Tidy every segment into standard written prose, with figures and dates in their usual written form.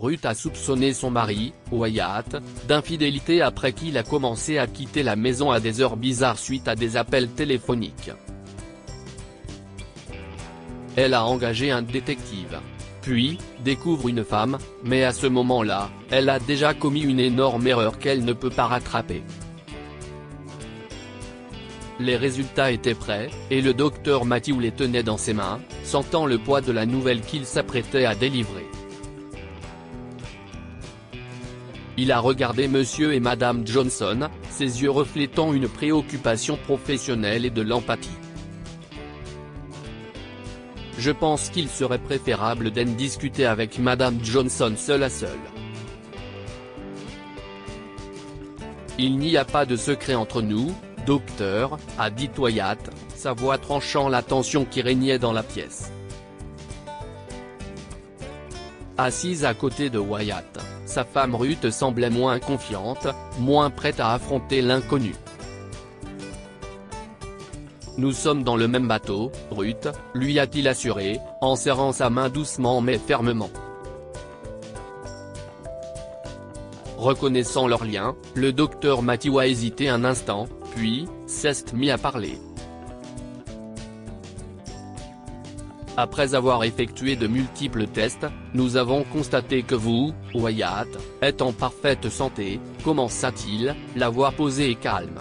Ruth a soupçonné son mari, Wyatt, d'infidélité après qu'il a commencé à quitter la maison à des heures bizarres suite à des appels téléphoniques. Elle a engagé un détective. Puis, découvre une femme, mais à ce moment-là, elle a déjà commis une énorme erreur qu'elle ne peut pas rattraper. Les résultats étaient prêts, et le docteur Matthew les tenait dans ses mains, sentant le poids de la nouvelle qu'il s'apprêtait à délivrer. Il a regardé Monsieur et Madame Johnson, ses yeux reflétant une préoccupation professionnelle et de l'empathie. Je pense qu'il serait préférable d'en discuter avec Madame Johnson seule à seule. Il n'y a pas de secret entre nous, docteur, a dit Wyatt, sa voix tranchant la tension qui régnait dans la pièce. Assise à côté de Wyatt, sa femme Ruth semblait moins confiante, moins prête à affronter l'inconnu. Nous sommes dans le même bateau, Ruth, lui a-t-il assuré, en serrant sa main doucement mais fermement. Reconnaissant leur lien, le docteur Matthew a hésité un instant, puis, s'est mis à parler. Après avoir effectué de multiples tests, nous avons constaté que vous, Wyatt, êtes en parfaite santé, commença-t-il, la voix posée et calme.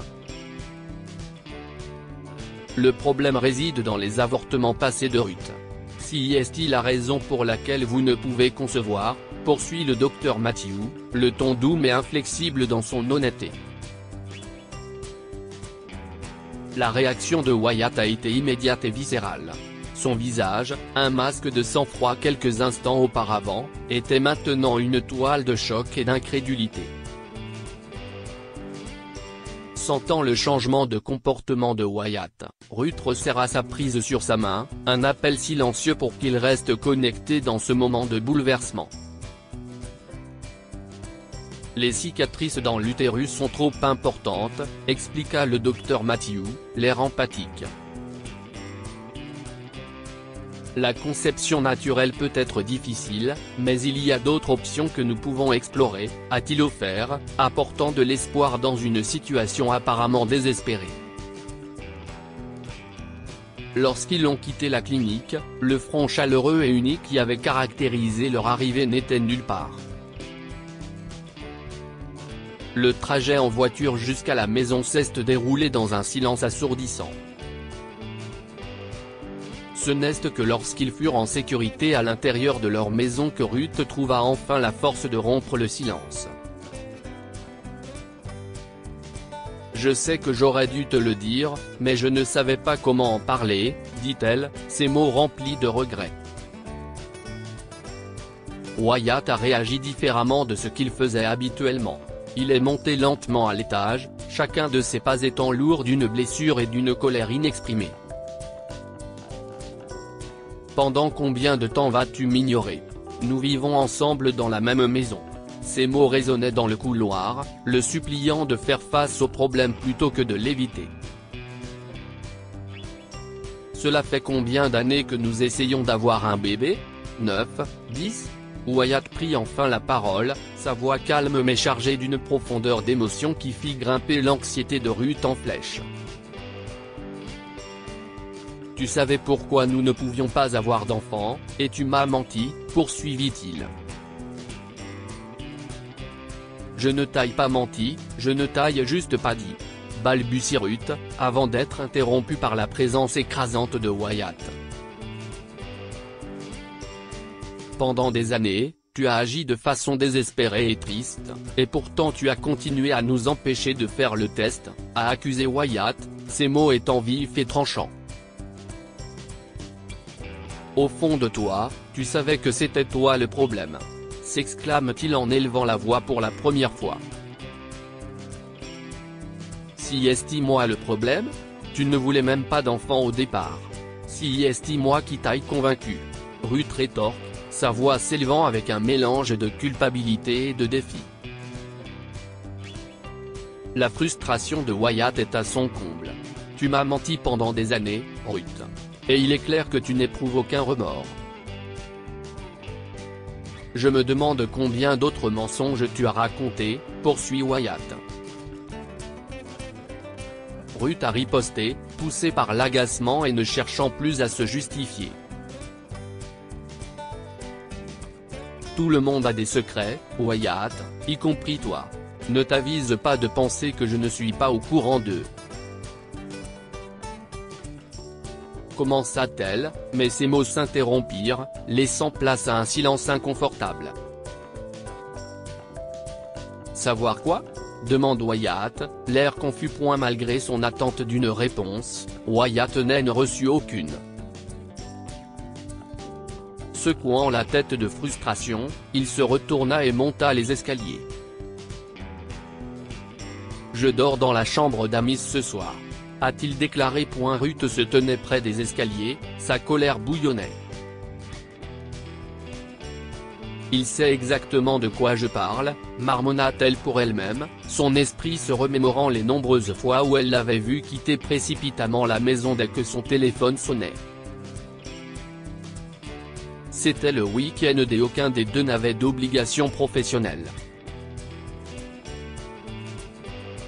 Le problème réside dans les avortements passés de Ruth. Si est-il la raison pour laquelle vous ne pouvez concevoir, poursuit le docteur Matthew, le ton doux mais inflexible dans son honnêteté. La réaction de Wyatt a été immédiate et viscérale. Son visage, un masque de sang-froid quelques instants auparavant, était maintenant une toile de choc et d'incrédulité. Sentant le changement de comportement de Wyatt, Ruth resserra sa prise sur sa main, un appel silencieux pour qu'il reste connecté dans ce moment de bouleversement. Les cicatrices dans l'utérus sont trop importantes, expliqua le docteur Matthew, l'air empathique. La conception naturelle peut être difficile, mais il y a d'autres options que nous pouvons explorer, a-t-il offert, apportant de l'espoir dans une situation apparemment désespérée. Lorsqu'ils ont quitté la clinique, le front chaleureux et uni qui avait caractérisé leur arrivée n'était nulle part. Le trajet en voiture jusqu'à la maison s'est déroulé dans un silence assourdissant. Ce n'est que lorsqu'ils furent en sécurité à l'intérieur de leur maison que Ruth trouva enfin la force de rompre le silence. « Je sais que j'aurais dû te le dire, mais je ne savais pas comment en parler, » dit-elle, ses mots remplis de regret. Wyatt a réagi différemment de ce qu'il faisait habituellement. Il est monté lentement à l'étage, chacun de ses pas étant lourd d'une blessure et d'une colère inexprimée. « Pendant combien de temps vas-tu m'ignorer? Nous vivons ensemble dans la même maison. » Ces mots résonnaient dans le couloir, le suppliant de faire face au problème plutôt que de l'éviter. « Cela fait combien d'années que nous essayons d'avoir un bébé? 9, 10 ?» Wyatt prit enfin la parole, sa voix calme mais chargée d'une profondeur d'émotion qui fit grimper l'anxiété de Ruth en flèche. « Tu savais pourquoi nous ne pouvions pas avoir d'enfants, et tu m'as menti, » poursuivit-il. « Je ne t'aille pas menti, je ne t'aille juste pas dit. » balbutia Ruth, avant d'être interrompue par la présence écrasante de Wyatt. Pendant des années, tu as agi de façon désespérée et triste, et pourtant tu as continué à nous empêcher de faire le test, a accusé Wyatt, ses mots étant vifs et tranchants. Au fond de toi, tu savais que c'était toi le problème, s'exclame-t-il en élevant la voix pour la première fois. Si est-ce moi le problème? Tu ne voulais même pas d'enfant au départ. Si est-ce moi qui t'aille convaincu? Ruth rétorque, sa voix s'élevant avec un mélange de culpabilité et de défi. La frustration de Wyatt est à son comble. Tu m'as menti pendant des années, Ruth. Et il est clair que tu n'éprouves aucun remords. Je me demande combien d'autres mensonges tu as racontés, poursuit Wyatt. Ruth a riposté, poussée par l'agacement et ne cherchant plus à se justifier. Tout le monde a des secrets, Wyatt, y compris toi. Ne t'avise pas de penser que je ne suis pas au courant d'eux. Commença-t-elle, mais ses mots s'interrompirent, laissant place à un silence inconfortable. Savoir quoi ? Demande Wyatt, l'air confus. Malgré son attente d'une réponse, Wyatt n'en reçut aucune. Secouant la tête de frustration, il se retourna et monta les escaliers. Je dors dans la chambre d'Amis ce soir, a-t-il déclaré. Ruth se tenait près des escaliers, sa colère bouillonnait. Il sait exactement de quoi je parle, marmonna-t-elle pour elle-même, son esprit se remémorant les nombreuses fois où elle l'avait vu quitter précipitamment la maison dès que son téléphone sonnait. C'était le week-end et aucun des deux n'avait d'obligation professionnelle.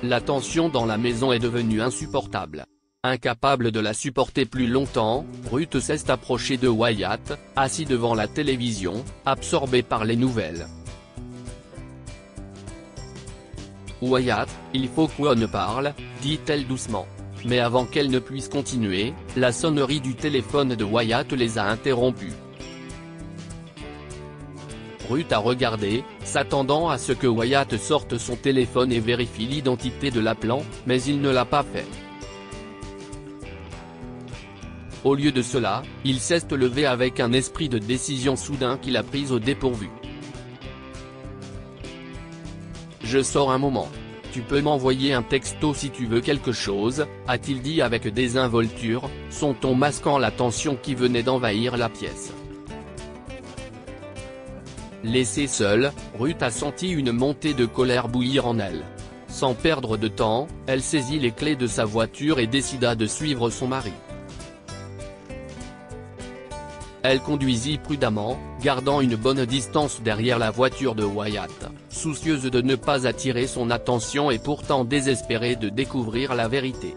La tension dans la maison est devenue insupportable. Incapable de la supporter plus longtemps, Ruth s'est approchée de Wyatt, assis devant la télévision, absorbée par les nouvelles. Wyatt, il faut qu'on parle, dit-elle doucement. Mais avant qu'elle ne puisse continuer, la sonnerie du téléphone de Wyatt les a interrompus. Ruth a regardé, s'attendant à ce que Wyatt sorte son téléphone et vérifie l'identité de l'appelant, mais il ne l'a pas fait. Au lieu de cela, il s'est levé avec un esprit de décision soudain qui l'a prise au dépourvu. Je sors un moment. Tu peux m'envoyer un texto si tu veux quelque chose, a-t-il dit avec désinvolture, son ton masquant la tension qui venait d'envahir la pièce. Laissée seule, Ruth a senti une montée de colère bouillir en elle. Sans perdre de temps, elle saisit les clés de sa voiture et décida de suivre son mari. Elle conduisit prudemment, gardant une bonne distance derrière la voiture de Wyatt, soucieuse de ne pas attirer son attention et pourtant désespérée de découvrir la vérité.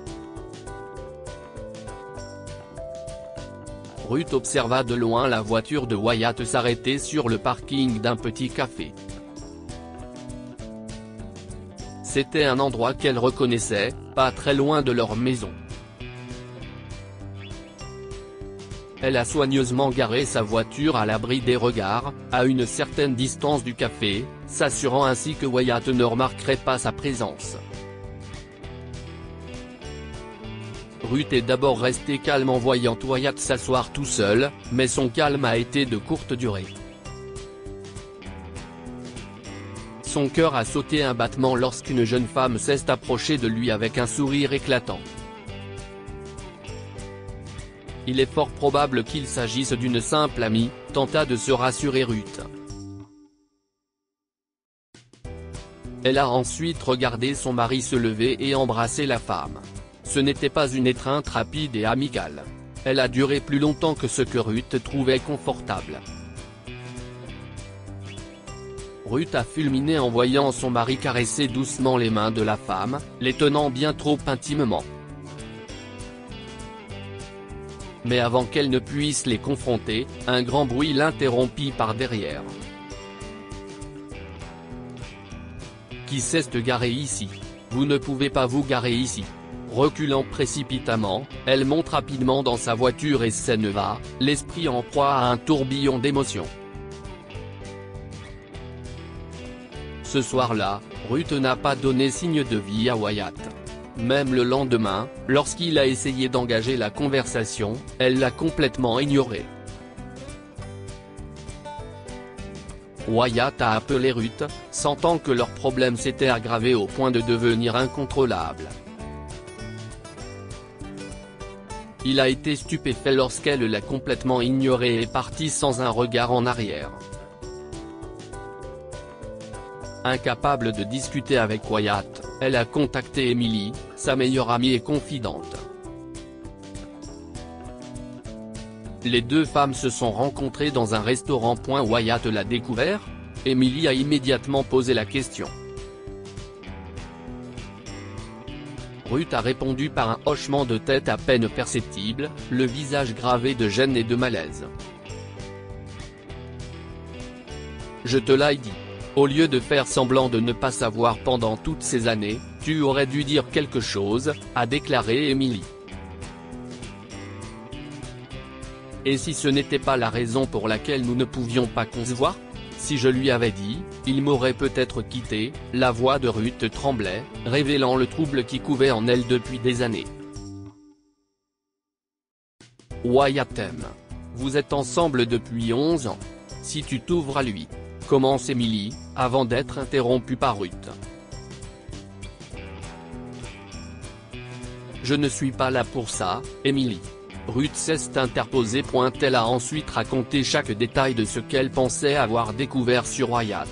Ruth observa de loin la voiture de Wyatt s'arrêter sur le parking d'un petit café. C'était un endroit qu'elle reconnaissait, pas très loin de leur maison. Elle a soigneusement garé sa voiture à l'abri des regards, à une certaine distance du café, s'assurant ainsi que Wyatt ne remarquerait pas sa présence. Ruth est d'abord restée calme en voyant Wyatt s'asseoir tout seul, mais son calme a été de courte durée. Son cœur a sauté un battement lorsqu'une jeune femme s'est approchée de lui avec un sourire éclatant. Il est fort probable qu'il s'agisse d'une simple amie, tenta de se rassurer Ruth. Elle a ensuite regardé son mari se lever et embrasser la femme. Ce n'était pas une étreinte rapide et amicale. Elle a duré plus longtemps que ce que Ruth trouvait confortable. Ruth a fulminé en voyant son mari caresser doucement les mains de la femme, les tenant bien trop intimement. Mais avant qu'elle ne puisse les confronter, un grand bruit l'interrompit par derrière. Qui s'est garé ici ? Vous ne pouvez pas vous garer ici. Reculant précipitamment, elle monte rapidement dans sa voiture et s'en va, l'esprit en proie à un tourbillon d'émotions. Ce soir-là, Ruth n'a pas donné signe de vie à Wyatt. Même le lendemain, lorsqu'il a essayé d'engager la conversation, elle l'a complètement ignoré. Wyatt a appelé Ruth, sentant que leur problème s'était aggravé au point de devenir incontrôlable. Il a été stupéfait lorsqu'elle l'a complètement ignoré et est partie sans un regard en arrière. Incapable de discuter avec Wyatt, elle a contacté Emily, sa meilleure amie et confidente. Les deux femmes se sont rencontrées dans un restaurant. Wyatt l'a découvert? Emily a immédiatement posé la question. Ruth a répondu par un hochement de tête à peine perceptible, le visage gravé de gêne et de malaise. Je te l'ai dit. Au lieu de faire semblant de ne pas savoir pendant toutes ces années, tu aurais dû dire quelque chose, a déclaré Emily. Et si ce n'était pas la raison pour laquelle nous ne pouvions pas concevoir? Si je lui avais dit, il m'aurait peut-être quitté. La voix de Ruth tremblait, révélant le trouble qui couvait en elle depuis des années. Wyatt t'aime. Vous êtes ensemble depuis 11 ans. Si tu t'ouvres à lui, commence Emily, avant d'être interrompue par Ruth. Je ne suis pas là pour ça, Emily. Ruth s'est interposée. Elle a ensuite raconté chaque détail de ce qu'elle pensait avoir découvert sur Wyatt.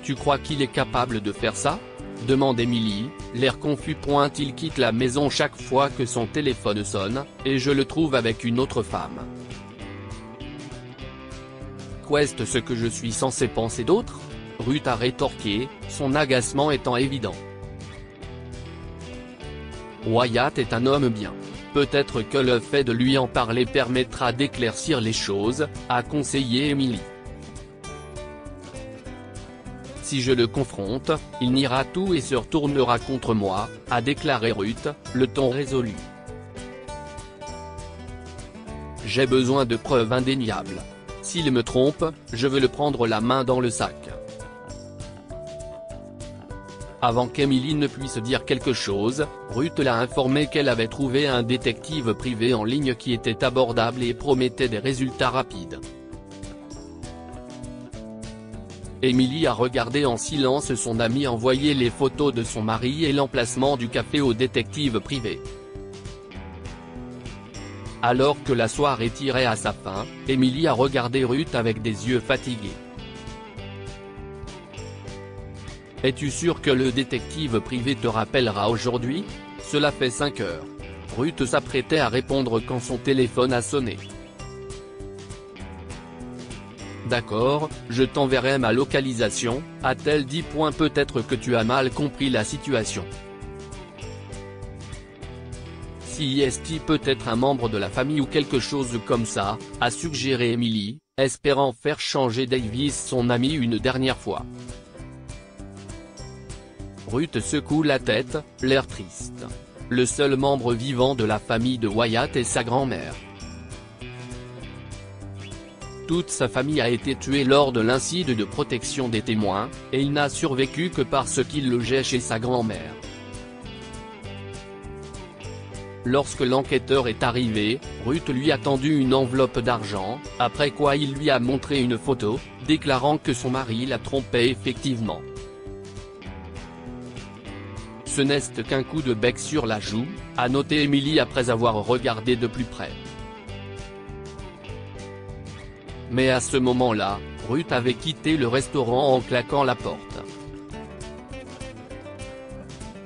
Tu crois qu'il est capable de faire ça? Demande Emily, l'air confus. Il quitte la maison chaque fois que son téléphone sonne, et je le trouve avec une autre femme. Qu'est-ce ce que je suis censé penser d'autre? Ruth a rétorqué, son agacement étant évident. Wyatt est un homme bien. Peut-être que le fait de lui en parler permettra d'éclaircir les choses, a conseillé Emily. Si je le confronte, il niera tout et se retournera contre moi, a déclaré Ruth, le ton résolu. J'ai besoin de preuves indéniables. S'il me trompe, je veux le prendre la main dans le sac. Avant qu'Emily ne puisse dire quelque chose, Ruth l'a informé qu'elle avait trouvé un détective privé en ligne qui était abordable et promettait des résultats rapides. Emily a regardé en silence son amie envoyer les photos de son mari et l'emplacement du café au détective privé. Alors que la soirée tirait à sa fin, Emily a regardé Ruth avec des yeux fatigués. Es-tu sûr que le détective privé te rappellera aujourd'hui? Cela fait 5 heures. Ruth s'apprêtait à répondre quand son téléphone a sonné. D'accord, je t'enverrai ma localisation, a-t-elle dit. Peut-être que tu as mal compris la situation. Si est peut-être un membre de la famille ou quelque chose comme ça, a suggéré Emily, espérant faire changer Davis son ami une dernière fois. Ruth secoue la tête, l'air triste. Le seul membre vivant de la famille de Wyatt est sa grand-mère. Toute sa famille a été tuée lors de l'incident de protection des témoins, et il n'a survécu que parce qu'il logeait chez sa grand-mère. Lorsque l'enquêteur est arrivé, Ruth lui a tendu une enveloppe d'argent, après quoi il lui a montré une photo, déclarant que son mari la trompait effectivement. Ce n'est qu'un coup de bec sur la joue, a noté Emily après avoir regardé de plus près. Mais à ce moment-là, Ruth avait quitté le restaurant en claquant la porte.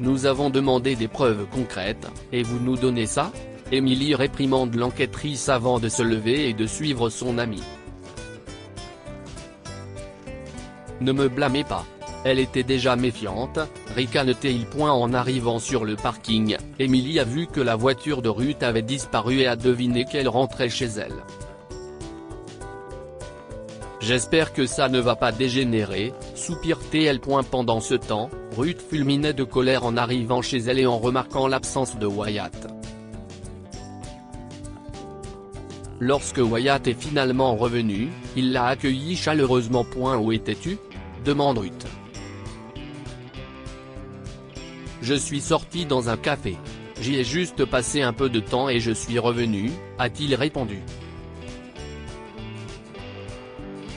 Nous avons demandé des preuves concrètes, et vous nous donnez ça? Emily réprimande l'enquêtrice avant de se lever et de suivre son amie. Ne me blâmez pas. Elle était déjà méfiante, ricane-t-il. En arrivant sur le parking, Emily a vu que la voiture de Ruth avait disparu et a deviné qu'elle rentrait chez elle. J'espère que ça ne va pas dégénérer, soupire-t-elle. Pendant ce temps, Ruth fulminait de colère en arrivant chez elle et en remarquant l'absence de Wyatt. Lorsque Wyatt est finalement revenu, il l'a accueilli chaleureusement. Où étais-tu? Demande Ruth. Je suis sorti dans un café. J'y ai juste passé un peu de temps et je suis revenu, a-t-il répondu.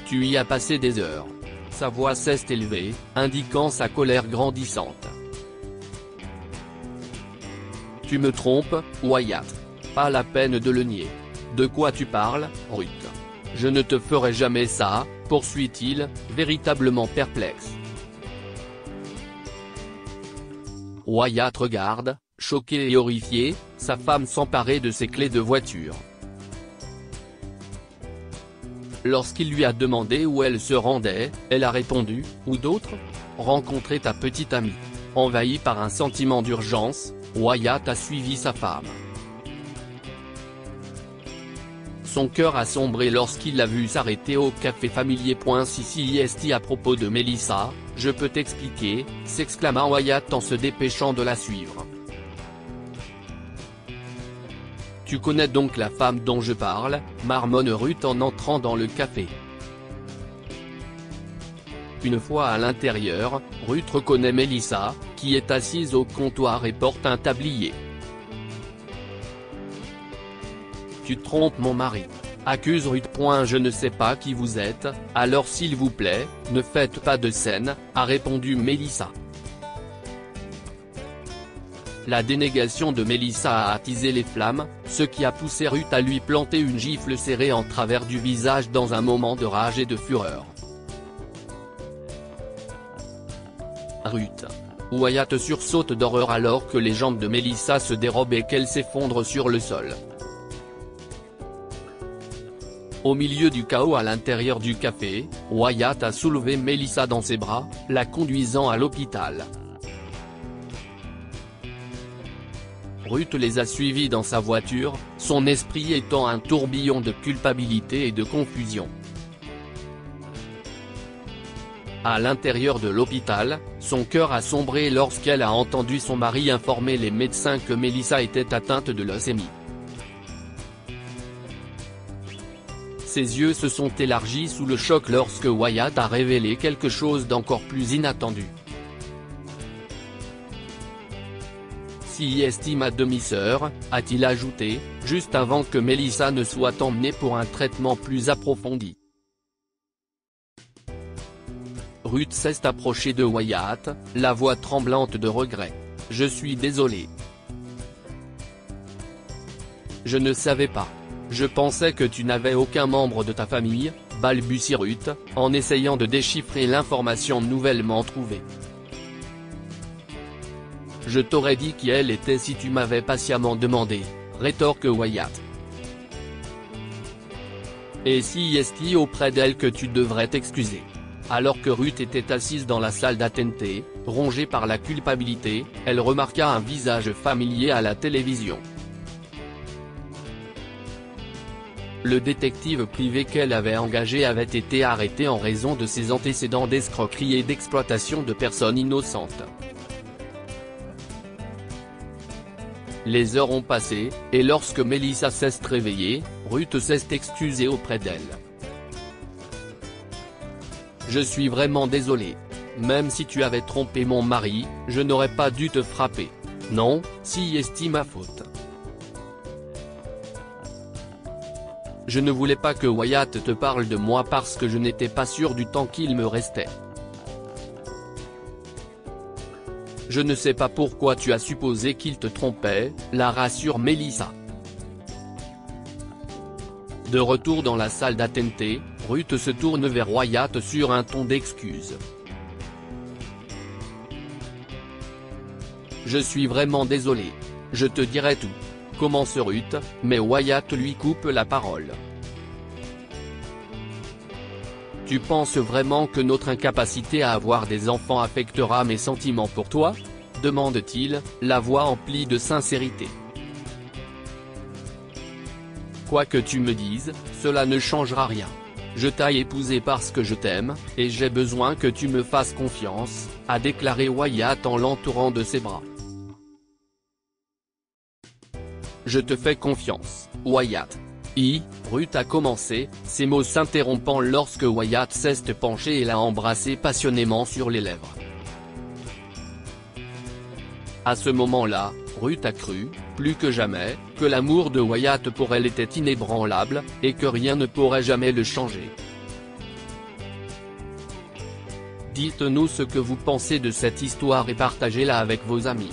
Tu y as passé des heures. Sa voix s'est élevée, indiquant sa colère grandissante. Tu me trompes, Wyatt. Pas la peine de le nier. De quoi tu parles, Ruth? Je ne te ferai jamais ça, poursuit-il, véritablement perplexe. Wyatt regarde, Choquée et horrifiée, sa femme s'emparait de ses clés de voiture. Lorsqu'il lui a demandé où elle se rendait, elle a répondu « Où d'autres ? Rencontrer ta petite amie ». Envahi par un sentiment d'urgence, Wyatt a suivi sa femme. Son cœur a sombré lorsqu'il l'a vue s'arrêter au café familier. CIST à propos de Melissa, je peux t'expliquer, s'exclama Wyatt en se dépêchant de la suivre. Tu connais donc la femme dont je parle, marmonne Ruth en entrant dans le café. Une fois à l'intérieur, Ruth reconnaît Melissa, qui est assise au comptoir et porte un tablier. Tu trompes mon mari, accuse Ruth. Je ne sais pas qui vous êtes, alors s'il vous plaît, ne faites pas de scène, a répondu Melissa. La dénégation de Melissa a attisé les flammes, ce qui a poussé Ruth à lui planter une gifle serrée en travers du visage dans un moment de rage et de fureur. Ruth. Wyatt sursaute d'horreur alors que les jambes de Melissa se dérobent et qu'elle s'effondre sur le sol. Au milieu du chaos à l'intérieur du café, Wyatt a soulevé Melissa dans ses bras, la conduisant à l'hôpital. Ruth les a suivis dans sa voiture, son esprit étant un tourbillon de culpabilité et de confusion. À l'intérieur de l'hôpital, son cœur a sombré lorsqu'elle a entendu son mari informer les médecins que Melissa était atteinte de leucémie. Ses yeux se sont élargis sous le choc lorsque Wyatt a révélé quelque chose d'encore plus inattendu. CIST ma demi-sœur, a-t-il ajouté, juste avant que Melissa ne soit emmenée pour un traitement plus approfondi. Ruth s'est approchée de Wyatt, la voix tremblante de regret. « Je suis désolée. Je ne savais pas. Je pensais que tu n'avais aucun membre de ta famille, » balbutie Ruth, en essayant de déchiffrer l'information nouvellement trouvée. « Je t'aurais dit qui elle était si tu m'avais patiemment demandé, » rétorque Wyatt. « Et CIST auprès d'elle que tu devrais t'excuser. » Alors que Ruth était assise dans la salle d'attente, rongée par la culpabilité, elle remarqua un visage familier à la télévision. Le détective privé qu'elle avait engagé avait été arrêté en raison de ses antécédents d'escroquerie et d'exploitation de personnes innocentes. Les heures ont passé, et lorsque Melissa s'est réveillée, Ruth s'est excusée auprès d'elle. « Je suis vraiment désolée. Même si tu avais trompé mon mari, je n'aurais pas dû te frapper. Non, si est ma faute. Je ne voulais pas que Wyatt te parle de moi parce que je n'étais pas sûr du temps qu'il me restait. Je ne sais pas pourquoi tu as supposé qu'il te trompait, » la rassure Melissa. De retour dans la salle d'attente, Ruth se tourne vers Wyatt sur un ton d'excuse. « Je suis vraiment désolé. Je te dirai tout. » commence Ruth, mais Wyatt lui coupe la parole. « Tu penses vraiment que notre incapacité à avoir des enfants affectera mes sentiments pour toi ? » demande-t-il, la voix emplie de sincérité. « Quoi que tu me dises, cela ne changera rien. Je t'ai épousé parce que je t'aime, et j'ai besoin que tu me fasses confiance, » a déclaré Wyatt en l'entourant de ses bras. « Je te fais confiance, Wyatt. » Ruth a commencé, ses mots s'interrompant lorsque Wyatt s'est penché et l'a embrassé passionnément sur les lèvres. À ce moment-là, Ruth a cru, plus que jamais, que l'amour de Wyatt pour elle était inébranlable, et que rien ne pourrait jamais le changer. Dites-nous ce que vous pensez de cette histoire et partagez-la avec vos amis.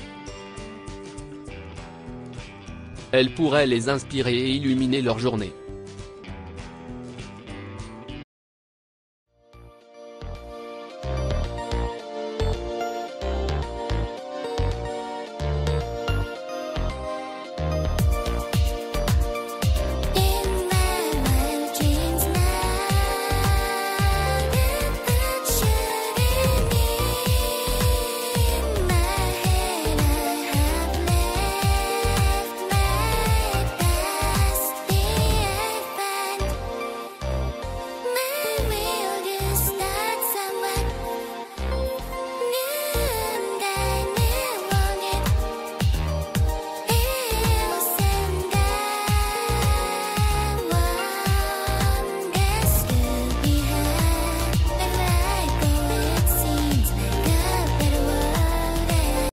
Elle pourrait les inspirer et illuminer leur journée.